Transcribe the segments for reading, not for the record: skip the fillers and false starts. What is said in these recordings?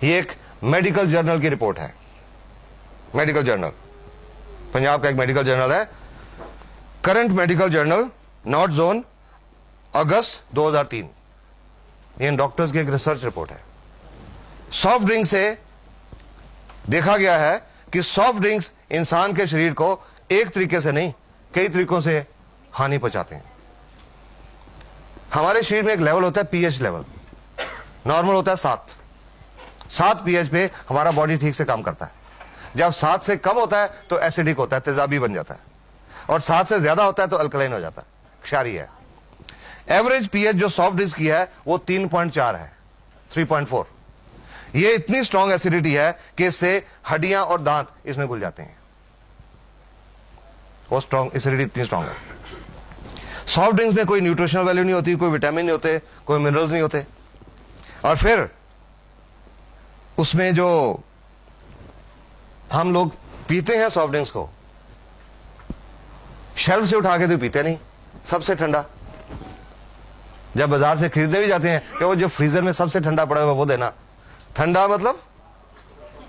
ये एक medical journal की रिपोर्ट है, मेडिकल जर्नल, पंजाब का एक मेडिकल जर्नल है, current medical journal north zone अगस्त 2003। ये इन डॉक्टर्स की एक रिसर्च रिपोर्ट है। सॉफ्ट ड्रिंक से देखा गया है कि सॉफ्ट ड्रिंक्स इंसान के शरीर को एक तरीके से नहीं, कई तरीकों से हानि पहुंचाते हैं। हमारे शरीर में एक लेवल होता है पीएच लेवल, नॉर्मल होता है 7 पीएच पे हमारा बॉडी ठीक से काम करता है। जब 7 से कम होता है तो एसिडिक होता है, तेजाबी बन जाता है, और 7 से ज्यादा होता है तो अल्कलाइन हो जाता है, क्षारीय है। एवरेज पीएच जो सॉफ्ट ड्रिंक्स की है वो 3.4 है, 3.4। ये इतनी स्ट्रॉन्ग एसिडिटी है कि इससे हड्डियां और दांत इसमें घुल जाते हैं। वो स्ट्रॉन्ग एसिडिटी इतनी स्ट्रॉन्ग है। सॉफ्ट ड्रिंक्स में कोई न्यूट्रिशनल वैल्यू नहीं होती, कोई विटामिन नहीं होते, कोई मिनरल्स नहीं होते। और फिर उसमें जो हम लोग पीते हैं सॉफ्ट ड्रिंक्स को, शेल्फ से उठा के तो पीते नहीं, सबसे ठंडा। जब बाजार से खरीदने भी जाते हैं कि वो जो फ्रीजर में सबसे ठंडा पड़ा हुआ वो देना। ठंडा मतलब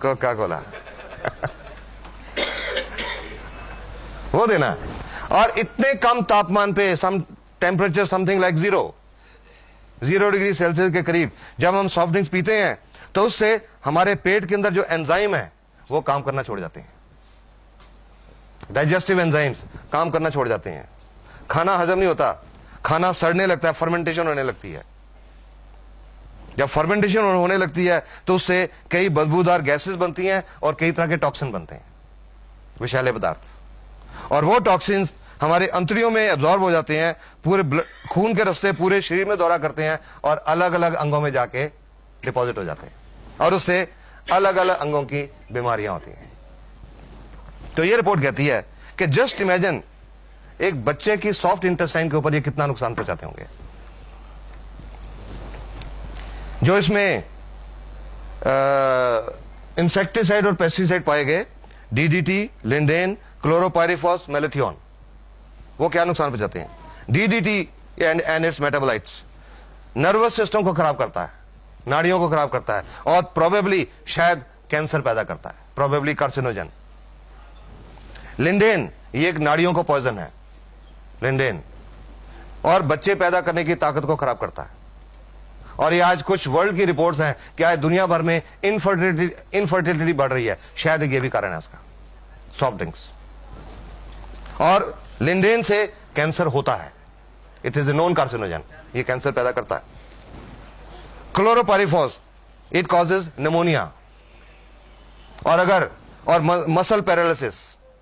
कोका कोला वो देना। और इतने कम तापमान पे, some temperature something like 0 degree Celsius के करीब जब हम सॉफ्ट ड्रिंक्स पीते हैं तो उससे हमारे पेट के अंदर जो एंजाइम है वो काम करना छोड़ जाते हैं। डाइजेस्टिव एंजाइम्स काम करना छोड़ जाते हैं, खाना हजम नहीं होता, खाना सड़ने लगता है, फर्मेंटेशन होने लगती है। जब फर्मेंटेशन होने लगती है तो उससे कई बदबूदार गैसेस बनती हैं और कई तरह के टॉक्सिन बनते हैं, विषैले पदार्थ। और वो टॉक्सिन्स हमारे अंतड़ियों में एब्जॉर्ब हो जाते हैं, पूरे खून के रास्ते पूरे शरीर में दौरा करते हैं और अलग अलग अंगों में जाके डिपॉजिट हो जाते हैं, और उससे अलग अलग अंगों की बीमारियां होती हैं। तो ये रिपोर्ट कहती है कि जस्ट इमेजिन एक बच्चे की सॉफ्ट इंटेस्टाइन के ऊपर ये कितना नुकसान पहुंचाते होंगे। जो इसमें इंसेक्टिसाइड और पेस्टिसाइड पाए गए, डीडीटी, लिंडेन, क्लोरोपाइरिफॉस, मेलेथियोन, वो क्या नुकसान पहुंचाते हैं। DDT and it's metabolites nervous system को खराब करता है, नाड़ियों को खराब करता है, और प्रोबेबली शायद कैंसर पैदा करता है, प्रोबेबली कार्सिनोजन। लिंडेन ये एक नाड़ियों को पॉइजन है, लिंडेन, और बच्चे पैदा करने की ताकत को खराब करता है। और ये आज कुछ वर्ल्ड की रिपोर्ट्स हैं कि आज दुनिया भर में इनफर्टिलिटी बढ़ रही है, शायद ये भी कारण है इसका, सॉफ्ट ड्रिंक्स। और लिंडेन से कैंसर होता है, it is a known carcinogen, ये कैंसर पैदा करता है। क्लोरोपाइरिफॉस इट कॉजेज निमोनिया, और मसल पैरालिसिस,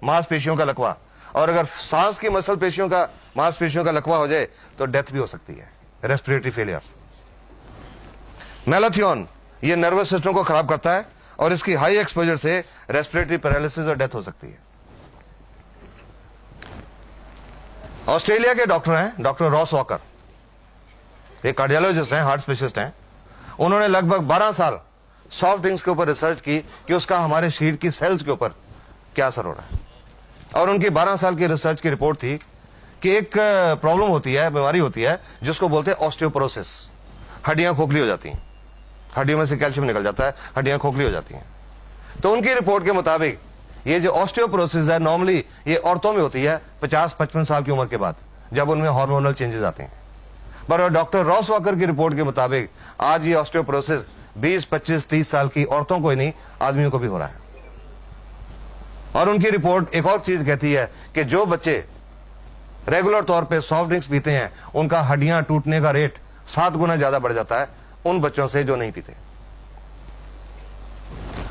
मांसपेशियों का लकवा, और अगर सांस की मांसपेशियों का लकवा हो जाए तो डेथ भी हो सकती है, रेस्पिरेटरी फेलियर। मेलाथियोन ये नर्वस सिस्टम को खराब करता है और इसकी हाई एक्सपोजर से रेस्पिरेटरी पैरालिसिस और डेथ हो सकती है। ऑस्ट्रेलिया के डॉक्टर हैं, डॉक्टर रॉस वॉकर, एक कार्डियोलॉजिस्ट हैं, हार्ट स्पेशलिस्ट हैं। उन्होंने लगभग 12 साल सॉफ्ट ड्रिंक्स के ऊपर रिसर्च की कि उसका हमारे शरीर की सेल्स के ऊपर क्या असर हो रहा है। और उनकी 12 साल की रिसर्च की रिपोर्ट थी कि एक प्रॉब्लम होती है, बीमारी होती है जिसको बोलते हैं ऑस्टियोपोरोसिस। हड्डियां खोखली हो जाती हैं, हड्डियों में से कैल्शियम निकल जाता है, हड्डियां खोखली हो जाती हैं। तो उनकी रिपोर्ट के मुताबिक ये जो ऑस्टियोपोरोसिस है नॉर्मली ये औरतों में होती है 50-55 साल की उम्र के बाद, जब उनमें हार्मोनल चेंजेस आते हैं। पर डॉक्टर रॉस वॉकर की रिपोर्ट के मुताबिक आज ये ऑस्टियोपोरोसिस 20, 25, 30 साल की औरतों को ही नहीं, आदमियों को भी हो रहा है। और उनकी रिपोर्ट एक और चीज कहती है कि जो बच्चे रेगुलर तौर पे सॉफ्ट ड्रिंक्स पीते हैं उनका हड्डियां टूटने का रेट 7 गुना ज्यादा बढ़ जाता है उन बच्चों से जो नहीं पीते।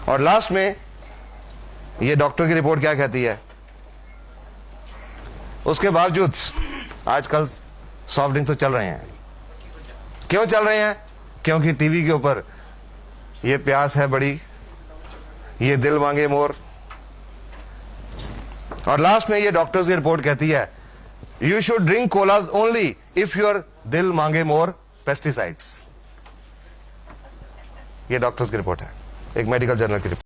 और लास्ट में ये डॉक्टर की रिपोर्ट क्या कहती है, उसके बावजूद आजकल सॉफ्ट ड्रिंक तो चल रहे हैं। क्यों चल रहे हैं? क्योंकि टीवी के ऊपर ये प्यास है बड़ी, ये दिल मांगे मोर। और लास्ट में ये डॉक्टर्स की रिपोर्ट कहती है you should drink collage only if your दिल मांगे मोर पेस्टिसाइड्स। ये डॉक्टर्स की रिपोर्ट है, एक मेडिकल जर्नल की रिपोर्ट।